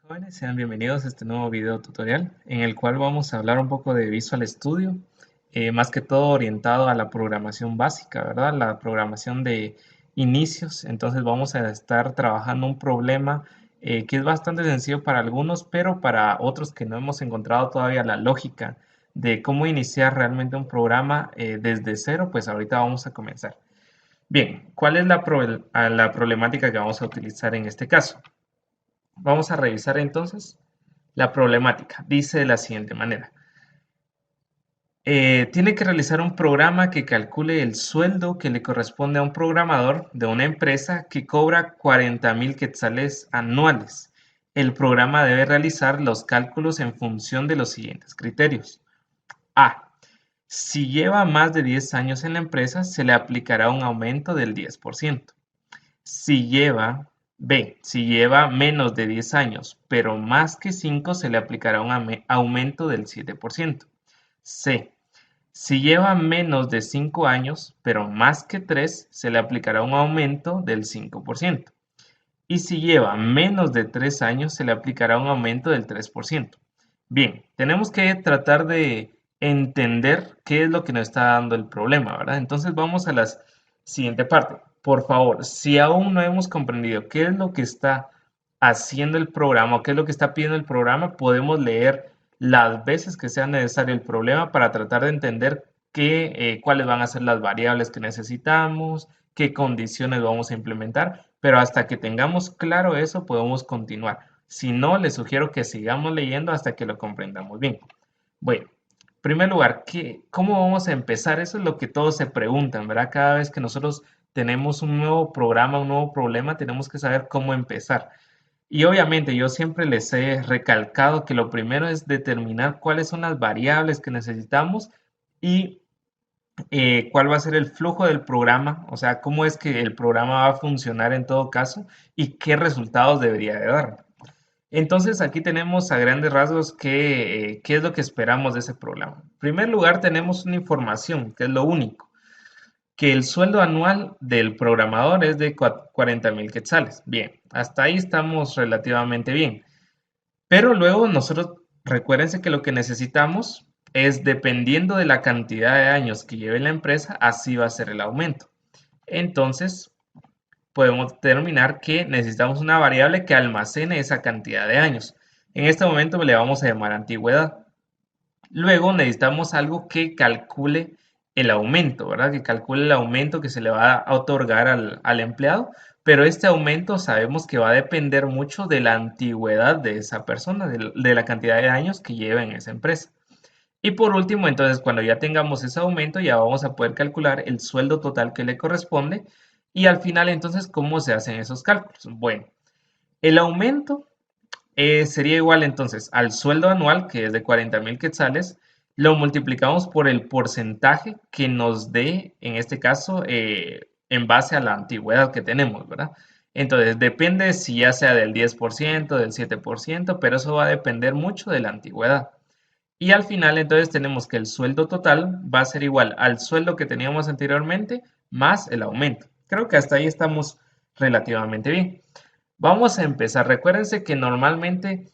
Jóvenes, sean bienvenidos a este nuevo video tutorial en el cual vamos a hablar un poco de Visual Studio, más que todo orientado a la programación básica, ¿verdad? La programación de inicios. Entonces vamos a estar trabajando un problema que es bastante sencillo para algunos, pero para otros que no hemos encontrado todavía la lógica de cómo iniciar realmente un programa desde cero, pues ahorita vamos a comenzar. Bien, ¿cuál es la problemática que vamos a utilizar en este caso? Vamos a revisar entonces la problemática. Dice de la siguiente manera. Tiene que realizar un programa que calcule el sueldo que le corresponde a un programador de una empresa que cobra 40.000 quetzales anuales. El programa debe realizar los cálculos en función de los siguientes criterios. A. Si lleva más de 10 años en la empresa, se le aplicará un aumento del 10%. Si lleva, B, si lleva menos de 10 años, pero más que 5, se le aplicará un aumento del 7%. C, si lleva menos de 5 años, pero más que 3, se le aplicará un aumento del 5%. Y si lleva menos de 3 años, se le aplicará un aumento del 3%. Bien, tenemos que tratar de entender qué es lo que nos está dando el problema, ¿verdad? Entonces vamos a la siguiente parte. Por favor, si aún no hemos comprendido qué es lo que está haciendo el programa o qué es lo que está pidiendo el programa, podemos leer las veces que sea necesario el problema para tratar de entender cuáles van a ser las variables que necesitamos, qué condiciones vamos a implementar, pero hasta que tengamos claro eso podemos continuar. Si no, les sugiero que sigamos leyendo hasta que lo comprendamos bien. Bueno, en primer lugar, ¿cómo vamos a empezar? Eso es lo que todos se preguntan, ¿verdad? Cada vez que nosotros tenemos un nuevo programa, un nuevo problema, tenemos que saber cómo empezar. Y obviamente yo siempre les he recalcado que lo primero es determinar cuáles son las variables que necesitamos y cuál va a ser el flujo del programa, o sea, cómo es que el programa va a funcionar en todo caso y qué resultados debería de dar. Entonces aquí tenemos a grandes rasgos qué es lo que esperamos de ese programa. En primer lugar tenemos una información, que es lo único, que el sueldo anual del programador es de 40.000 quetzales. Bien, hasta ahí estamos relativamente bien. Pero luego nosotros, recuérdense que lo que necesitamos es, dependiendo de la cantidad de años que lleve la empresa, así va a ser el aumento. Entonces, podemos determinar que necesitamos una variable que almacene esa cantidad de años. En este momento le vamos a llamar antigüedad. Luego necesitamos algo que calcule el aumento, ¿verdad? Que calcule el aumento que se le va a otorgar al empleado, pero este aumento sabemos que va a depender mucho de la antigüedad de esa persona, de la cantidad de años que lleva en esa empresa. Y por último, entonces, cuando ya tengamos ese aumento, ya vamos a poder calcular el sueldo total que le corresponde y al final, entonces, ¿cómo se hacen esos cálculos? Bueno, el aumento sería igual entonces al sueldo anual, que es de 40.000 quetzales, lo multiplicamos por el porcentaje que nos dé, en este caso, en base a la antigüedad que tenemos, ¿verdad? Entonces, depende si ya sea del 10%, del 7%, pero eso va a depender mucho de la antigüedad. Y al final, entonces, tenemos que el sueldo total va a ser igual al sueldo que teníamos anteriormente más el aumento. Creo que hasta ahí estamos relativamente bien. Vamos a empezar. Recuérdense que normalmente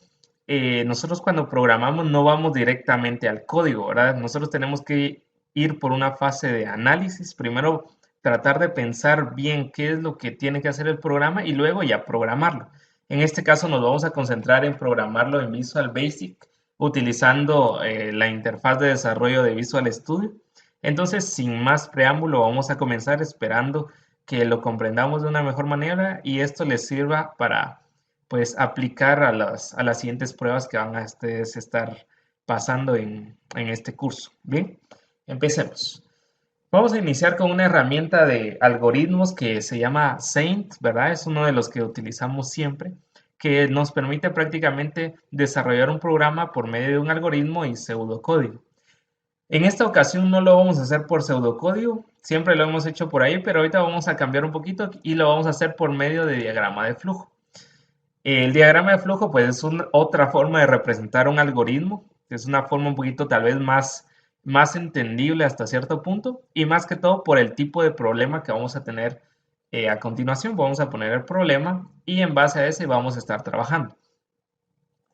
nosotros cuando programamos no vamos directamente al código, ¿verdad? Nosotros tenemos que ir por una fase de análisis. Primero tratar de pensar bien qué es lo que tiene que hacer el programa y luego ya programarlo. En este caso nos vamos a concentrar en programarlo en Visual Basic utilizando la interfaz de desarrollo de Visual Studio. Entonces, sin más preámbulo, vamos a comenzar esperando que lo comprendamos de una mejor manera y esto les sirva para pues aplicar a las siguientes pruebas que van a ustedes estar pasando en este curso. Bien, empecemos. Vamos a iniciar con una herramienta de algoritmos que se llama Saint, ¿verdad? Es uno de los que utilizamos siempre, que nos permite prácticamente desarrollar un programa por medio de un algoritmo y pseudocódigo. En esta ocasión no lo vamos a hacer por pseudocódigo, siempre lo hemos hecho por ahí, pero ahorita vamos a cambiar un poquito y lo vamos a hacer por medio de diagrama de flujo. El diagrama de flujo pues es otra forma de representar un algoritmo, es una forma un poquito tal vez más entendible hasta cierto punto y más que todo por el tipo de problema que vamos a tener a continuación. Vamos a poner el problema y en base a ese vamos a estar trabajando.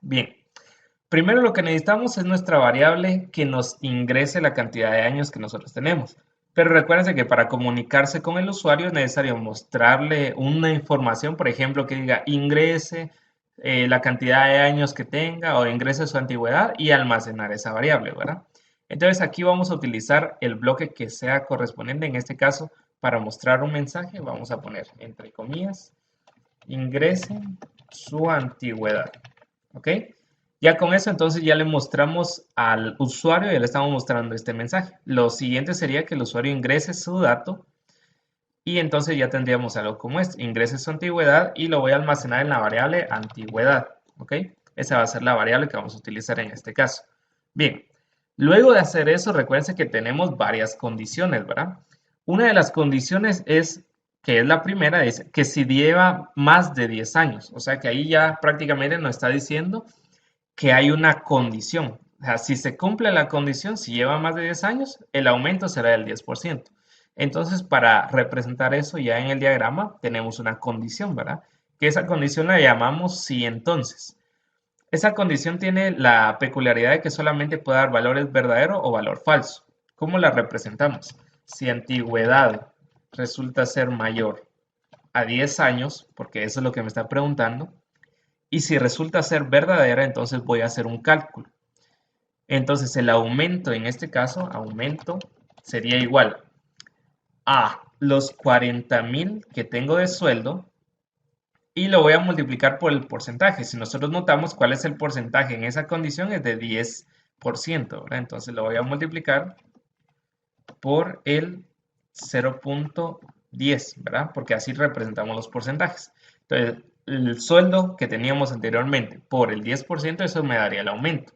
Bien, primero lo que necesitamos es nuestra variable que nos ingrese la cantidad de años que nosotros tenemos. Pero recuérdense que para comunicarse con el usuario es necesario mostrarle una información, por ejemplo, que diga ingrese la cantidad de años que tenga o ingrese su antigüedad y almacenar esa variable, ¿verdad? Entonces aquí vamos a utilizar el bloque que sea correspondiente. En este caso, para mostrar un mensaje, vamos a poner entre comillas, ingrese su antigüedad. ¿Ok? Ya con eso entonces ya le mostramos al usuario, ya le estamos mostrando este mensaje. Lo siguiente sería que el usuario ingrese su dato y entonces ya tendríamos algo como esto. Ingrese su antigüedad y lo voy a almacenar en la variable antigüedad. ¿Ok? Esa va a ser la variable que vamos a utilizar en este caso. Bien, luego de hacer eso, recuerden que tenemos varias condiciones, ¿verdad? Una de las condiciones es, que es la primera, es que si lleva más de 10 años. O sea que ahí ya prácticamente nos está diciendo que hay una condición. O sea, si se cumple la condición, si lleva más de 10 años, el aumento será del 10%. Entonces, para representar eso ya en el diagrama, tenemos una condición, ¿verdad? Que esa condición la llamamos si entonces. Esa condición tiene la peculiaridad de que solamente puede dar valores verdadero o valor falso. ¿Cómo la representamos? Si antigüedad resulta ser mayor a 10 años, porque eso es lo que me está preguntando, y si resulta ser verdadera, entonces voy a hacer un cálculo. Entonces el aumento, en este caso, aumento sería igual a los 40,000 que tengo de sueldo y lo voy a multiplicar por el porcentaje. Si nosotros notamos cuál es el porcentaje en esa condición, es de 10%, ¿verdad? Entonces lo voy a multiplicar por el 0.10, ¿verdad? Porque así representamos los porcentajes. Entonces, el sueldo que teníamos anteriormente por el 10%, eso me daría el aumento.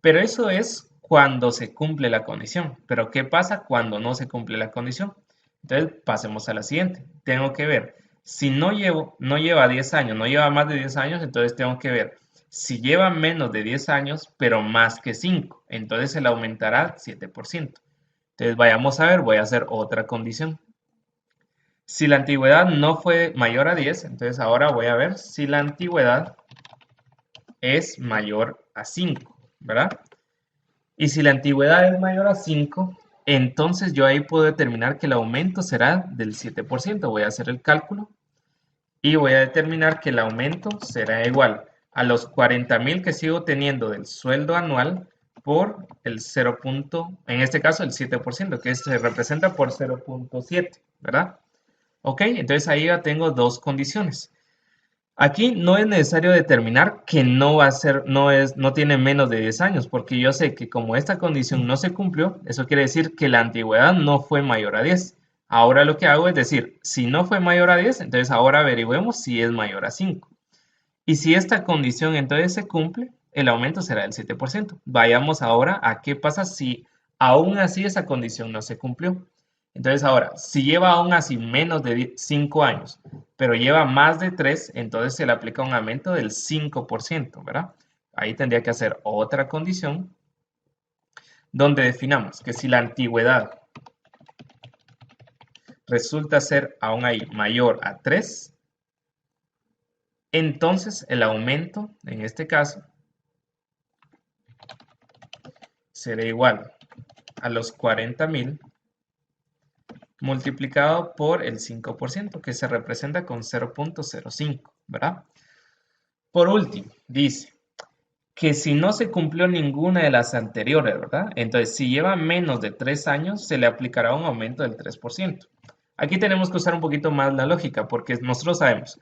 Pero eso es cuando se cumple la condición. Pero ¿qué pasa cuando no se cumple la condición? Entonces, pasemos a la siguiente. Tengo que ver, si no lleva 10 años, no lleva más de 10 años, entonces tengo que ver si lleva menos de 10 años, pero más que 5. Entonces, se le aumentará 7%. Entonces, vayamos a ver, voy a hacer otra condición. Si la antigüedad no fue mayor a 10, entonces ahora voy a ver si la antigüedad es mayor a 5, ¿verdad? Y si la antigüedad es mayor a 5, entonces yo ahí puedo determinar que el aumento será del 7%. Voy a hacer el cálculo y voy a determinar que el aumento será igual a los 40,000 que sigo teniendo del sueldo anual por el 0. En este caso el 7%, que se representa por 0.7, ¿verdad? Ok, entonces ahí ya tengo dos condiciones. Aquí no es necesario determinar que no va a ser, no tiene menos de 10 años, porque yo sé que como esta condición no se cumplió, eso quiere decir que la antigüedad no fue mayor a 10. Ahora lo que hago es decir, si no fue mayor a 10, entonces ahora averigüemos si es mayor a 5. Y si esta condición entonces se cumple, el aumento será del 7%. Vayamos ahora a qué pasa si aún así esa condición no se cumplió. Entonces ahora, si lleva aún así menos de 5 años, pero lleva más de 3, entonces se le aplica un aumento del 5%, ¿verdad? Ahí tendría que hacer otra condición donde definamos que si la antigüedad resulta ser aún ahí mayor a 3, entonces el aumento, en este caso, será igual a los 40,000 multiplicado por el 5%, que se representa con 0.05, ¿verdad? Por último, dice que si no se cumplió ninguna de las anteriores, ¿verdad? Entonces, si lleva menos de 3 años, se le aplicará un aumento del 3%. Aquí tenemos que usar un poquito más la lógica, porque nosotros sabemos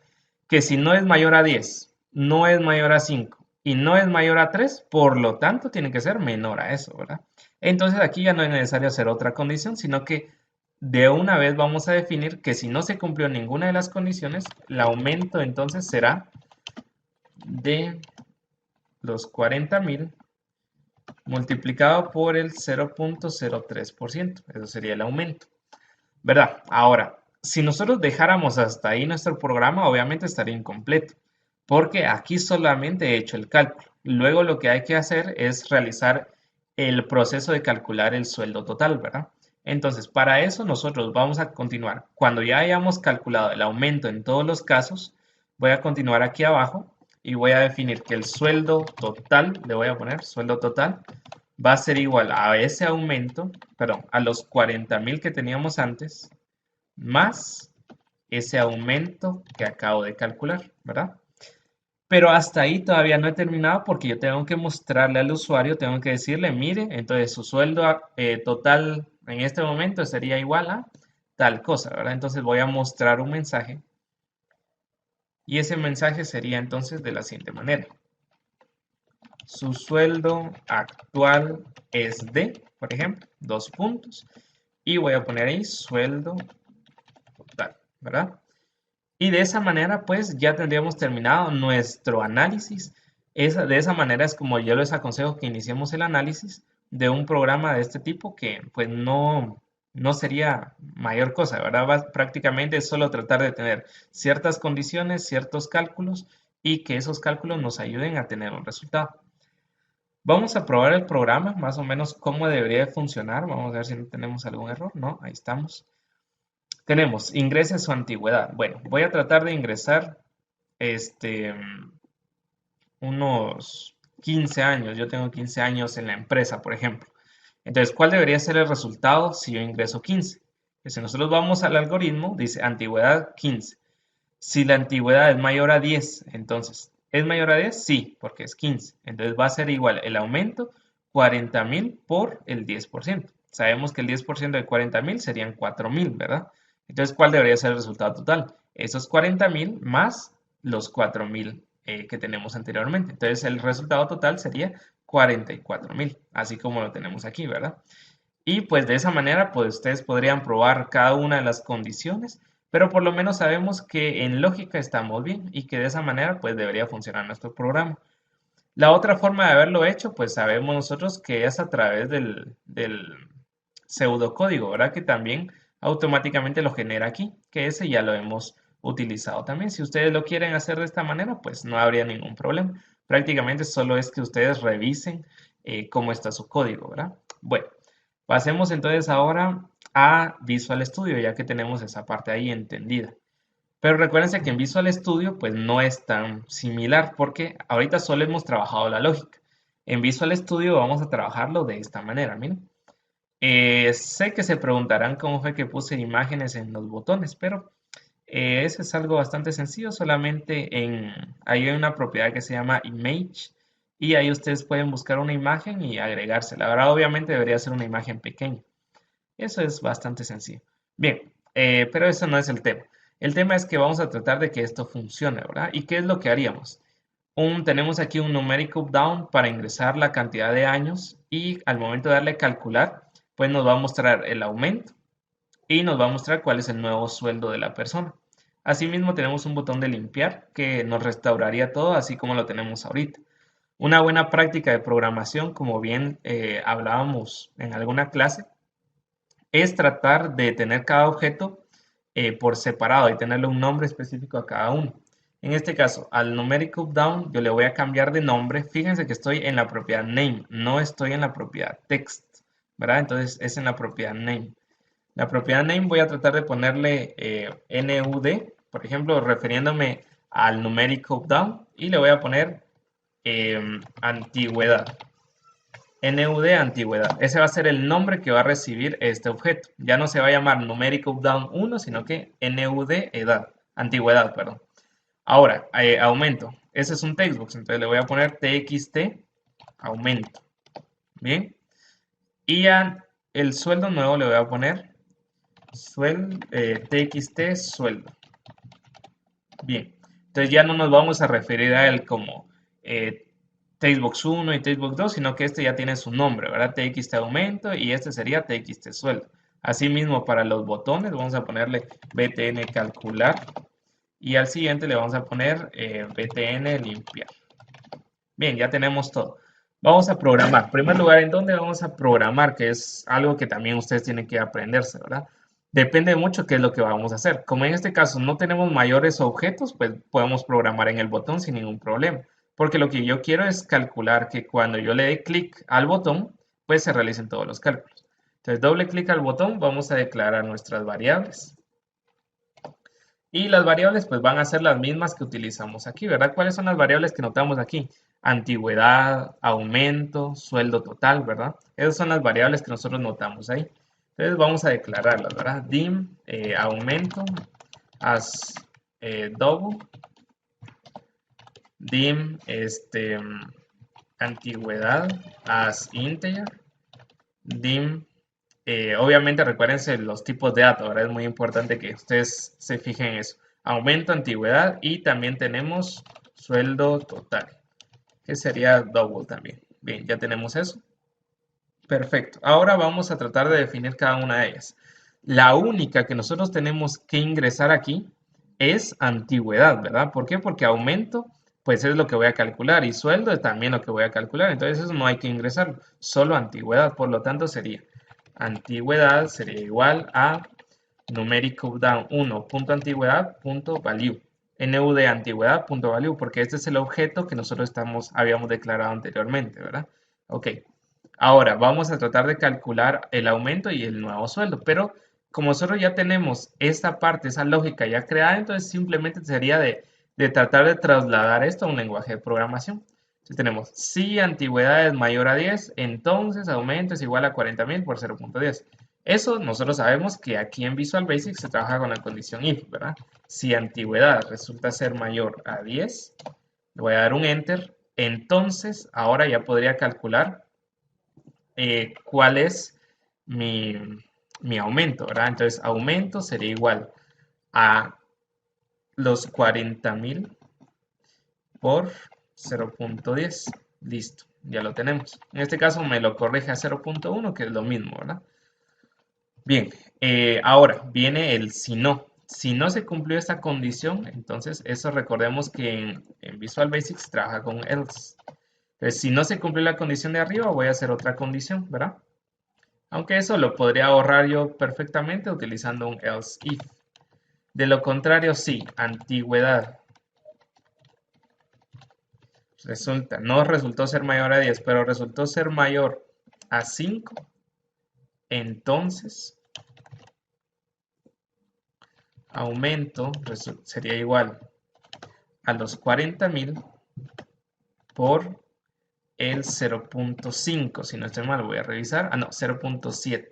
que si no es mayor a 10, no es mayor a 5 y no es mayor a 3, por lo tanto tiene que ser menor a eso, ¿verdad? Entonces aquí ya no es necesario hacer otra condición, sino que de una vez vamos a definir que si no se cumplió ninguna de las condiciones, el aumento entonces será de los 40,000 multiplicado por el 0.03%. Eso sería el aumento, ¿verdad? Ahora, si nosotros dejáramos hasta ahí nuestro programa, obviamente estaría incompleto, porque aquí solamente he hecho el cálculo. Luego lo que hay que hacer es realizar el proceso de calcular el sueldo total, ¿verdad? Entonces, para eso nosotros vamos a continuar. Cuando ya hayamos calculado el aumento en todos los casos, voy a continuar aquí abajo y voy a definir que el sueldo total, le voy a poner sueldo total, va a ser igual a ese aumento, perdón, a los 40.000 que teníamos antes, más ese aumento que acabo de calcular, ¿verdad? Pero hasta ahí todavía no he terminado porque yo tengo que mostrarle al usuario, tengo que decirle, mire, entonces su sueldo total en este momento sería igual a tal cosa, ¿verdad? Entonces voy a mostrar un mensaje y ese mensaje sería entonces de la siguiente manera. Su sueldo actual es de, por ejemplo, 2 puntos y voy a poner ahí sueldo total, ¿verdad? Y de esa manera, pues ya tendríamos terminado nuestro análisis. De esa manera es como yo les aconsejo que iniciemos el análisis de un programa de este tipo que pues no sería mayor cosa, ¿verdad? Prácticamente es solo tratar de tener ciertas condiciones, ciertos cálculos y que esos cálculos nos ayuden a tener un resultado. Vamos a probar el programa, más o menos cómo debería de funcionar. Vamos a ver si no tenemos algún error. No, ahí estamos. Tenemos, ingrese su antigüedad. Bueno, voy a tratar de ingresar este, unos 15 años. Yo tengo 15 años en la empresa, por ejemplo. Entonces, ¿cuál debería ser el resultado si yo ingreso 15? Pues si nosotros vamos al algoritmo, dice antigüedad 15. Si la antigüedad es mayor a 10, entonces, ¿es mayor a 10? Sí, porque es 15. Entonces va a ser igual el aumento 40.000 por el 10%. Sabemos que el 10% de 40.000 serían 4.000, ¿verdad? Entonces, ¿cuál debería ser el resultado total? Esos 40.000 más los 4.000 que tenemos anteriormente. Entonces, el resultado total sería 44.000, así como lo tenemos aquí, ¿verdad? Y pues de esa manera, pues ustedes podrían probar cada una de las condiciones, pero por lo menos sabemos que en lógica estamos bien y que de esa manera, pues debería funcionar nuestro programa. La otra forma de haberlo hecho, pues sabemos nosotros que es a través del pseudocódigo, ¿verdad? Que también automáticamente lo genera aquí, que ese ya lo hemos utilizado también. Si ustedes lo quieren hacer de esta manera, pues no habría ningún problema. Prácticamente solo es que ustedes revisen cómo está su código, ¿verdad? Bueno, pasemos entonces ahora a Visual Studio, ya que tenemos esa parte ahí entendida. Pero recuérdense que en Visual Studio pues no es tan similar porque ahorita solo hemos trabajado la lógica. En Visual Studio vamos a trabajarlo de esta manera, miren. Sé que se preguntarán cómo fue que puse imágenes en los botones, pero eso es algo bastante sencillo. Solamente ahí hay una propiedad que se llama Image y ahí ustedes pueden buscar una imagen y agregarse. La verdad, obviamente debería ser una imagen pequeña. Eso es bastante sencillo. Bien, pero eso no es el tema. El tema es que vamos a tratar de que esto funcione, ¿verdad? ¿Y qué es lo que haríamos? Tenemos aquí un numeric up down para ingresar la cantidad de años y al momento de darle a calcular, pues nos va a mostrar el aumento y nos va a mostrar cuál es el nuevo sueldo de la persona. Asimismo, tenemos un botón de limpiar que nos restauraría todo así como lo tenemos ahorita. Una buena práctica de programación, como bien hablábamos en alguna clase, es tratar de tener cada objeto por separado y tenerle un nombre específico a cada uno. En este caso, al numeric up down yo le voy a cambiar de nombre. Fíjense que estoy en la propiedad name, no estoy en la propiedad text, ¿verdad? Entonces es en la propiedad name. La propiedad name voy a tratar de ponerle nud, por ejemplo, refiriéndome al numeric up down y le voy a poner antigüedad. NUD antigüedad. Ese va a ser el nombre que va a recibir este objeto. Ya no se va a llamar numeric up down 1, sino que NUD edad, antigüedad, perdón. Ahora, aumento. Ese es un textbox, entonces le voy a poner txt aumento. Bien. Y el sueldo nuevo le voy a poner txt sueldo. Bien. Entonces ya no nos vamos a referir a él como Textbox 1 y Textbox 2, sino que este ya tiene su nombre, ¿verdad? TXT aumento y este sería TXT sueldo. Asimismo, para los botones vamos a ponerle btn calcular y al siguiente le vamos a poner btn limpiar. Bien, ya tenemos todo. Vamos a programar. En primer lugar, ¿en dónde vamos a programar? Que es algo que también ustedes tienen que aprenderse, ¿verdad? Depende mucho qué es lo que vamos a hacer. Como en este caso no tenemos mayores objetos, pues podemos programar en el botón sin ningún problema. Porque lo que yo quiero es calcular que cuando yo le dé clic al botón, pues se realicen todos los cálculos. Entonces, doble clic al botón, vamos a declarar nuestras variables. Y las variables pues van a ser las mismas que utilizamos aquí, ¿verdad? ¿Cuáles son las variables que notamos aquí? Antigüedad, aumento, sueldo total, ¿verdad? Esas son las variables que nosotros notamos ahí. Entonces vamos a declararlas, ¿verdad? Dim aumento as double, dim antigüedad as integer, dim obviamente recuérdense los tipos de datos, ¿verdad? Es muy importante que ustedes se fijen en eso. Aumento, antigüedad y también tenemos sueldo total, que sería double también. Bien, ya tenemos eso. Perfecto. Ahora vamos a tratar de definir cada una de ellas. La única que nosotros tenemos que ingresar aquí es antigüedad, ¿verdad? ¿Por qué? Porque aumento, pues es lo que voy a calcular y sueldo es también lo que voy a calcular. Entonces eso no hay que ingresarlo, solo antigüedad. Por lo tanto sería antigüedad sería igual a numeric countdown 1.antigüedad.value. NU de antigüedad.value, porque este es el objeto que nosotros habíamos declarado anteriormente, ¿verdad? Ok. Ahora vamos a tratar de calcular el aumento y el nuevo sueldo, pero como nosotros ya tenemos esta parte, esa lógica ya creada, entonces simplemente sería de tratar de trasladar esto a un lenguaje de programación. Entonces tenemos, si antigüedad es mayor a 10, entonces aumento es igual a 40.000 por 0.10. Eso nosotros sabemos que aquí en Visual Basic se trabaja con la condición if, ¿verdad? Si antigüedad resulta ser mayor a 10, le voy a dar un enter, entonces ahora ya podría calcular cuál es mi, mi aumento, ¿verdad? Entonces, aumento sería igual a los 40.000 por 0.10. Listo, ya lo tenemos. En este caso me lo corrige a 0.1, que es lo mismo, ¿verdad? Bien, ahora viene el si no. Si no se cumplió esta condición, entonces eso recordemos que en Visual Basic se trabaja con else. Entonces, si no se cumplió la condición de arriba, voy a hacer otra condición, ¿verdad? Aunque eso lo podría ahorrar yo perfectamente utilizando un else if. De lo contrario, sí, antigüedad no resultó ser mayor a 10, pero resultó ser mayor a 5, entonces aumento sería igual a los 40.000 por el 0.5, si no estoy mal, voy a revisar, no, 0.7,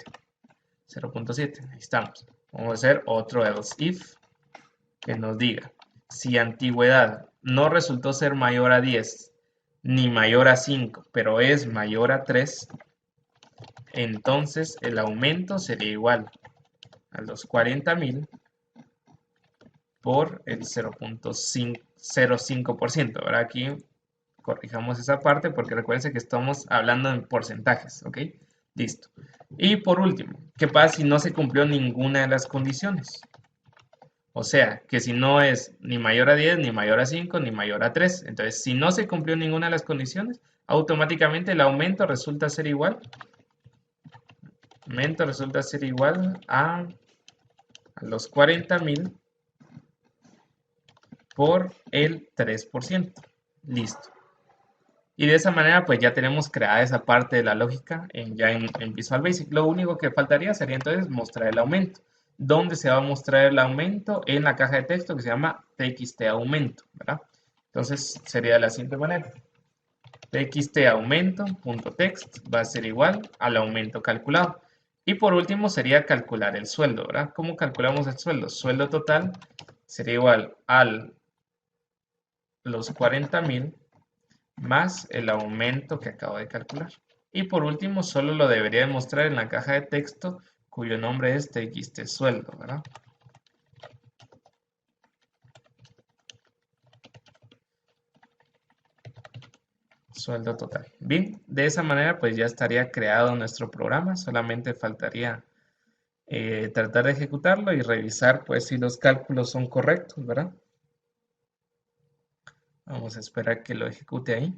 0.7, ahí estamos. Vamos a hacer otro else if que nos diga si antigüedad no resultó ser mayor a 10 ni mayor a 5, pero es mayor a 3, entonces el aumento sería igual a los 40.000 por el 0.05%. Ahora aquí corrijamos esa parte porque recuerden que estamos hablando en porcentajes, ¿ok? Listo. Y por último, ¿qué pasa si no se cumplió ninguna de las condiciones? O sea, que si no es ni mayor a 10, ni mayor a 5, ni mayor a 3. Entonces, si no se cumplió ninguna de las condiciones, automáticamente el aumento resulta ser igual. Aumento resulta ser igual a los 40.000 por el 3%. Listo. Y de esa manera, pues ya tenemos creada esa parte de la lógica en Visual Basic. Lo único que faltaría sería entonces mostrar el aumento. ¿Dónde se va a mostrar el aumento? En la caja de texto que se llama txt aumento, ¿verdad? Entonces sería de la siguiente manera. Txt aumento.text va a ser igual al aumento calculado. Y por último sería calcular el sueldo, ¿verdad? ¿Cómo calculamos el sueldo? Sueldo total sería igual a los 40.000 más el aumento que acabo de calcular. Y por último, solo lo debería mostrar en la caja de texto cuyo nombre es txt sueldo, ¿verdad? Sueldo total. Bien, de esa manera pues ya estaría creado nuestro programa. Solamente faltaría tratar de ejecutarlo y revisar pues si los cálculos son correctos, ¿verdad? Vamos a esperar que lo ejecute ahí.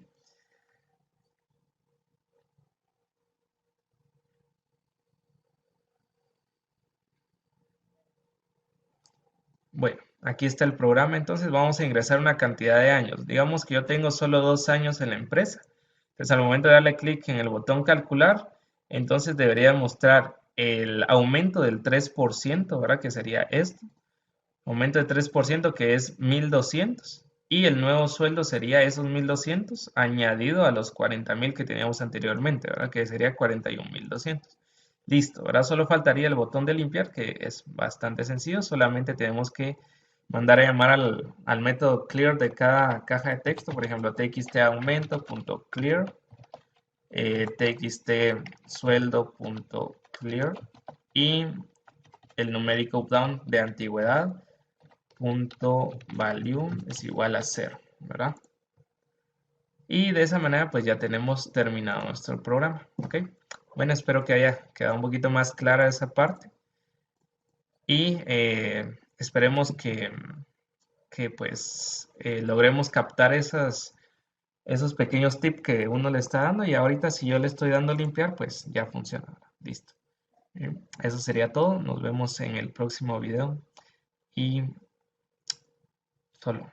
Bueno, aquí está el programa, entonces vamos a ingresar una cantidad de años. Digamos que yo tengo solo 2 años en la empresa. Entonces al momento de darle clic en el botón calcular, entonces debería mostrar el aumento del 3%, ¿verdad? Que sería esto. Aumento de 3% que es 1.200. Y el nuevo sueldo sería esos 1.200 añadido a los 40.000 que teníamos anteriormente, ¿verdad? Que sería 41.200. Listo, ahora solo faltaría el botón de limpiar, que es bastante sencillo. Solamente tenemos que mandar a llamar al método clear de cada caja de texto. Por ejemplo, txt aumento.clear, txt sueldo.clear y el numérico updown de antigüedad punto value es igual a 0, ¿verdad? Y de esa manera pues ya tenemos terminado nuestro programa, ¿ok? Bueno, espero que haya quedado un poquito más clara esa parte y esperemos que pues logremos captar esos pequeños tips que uno le está dando y ahorita si yo le estoy dando a limpiar pues ya funciona, listo. Eso sería todo, nos vemos en el próximo video y solo.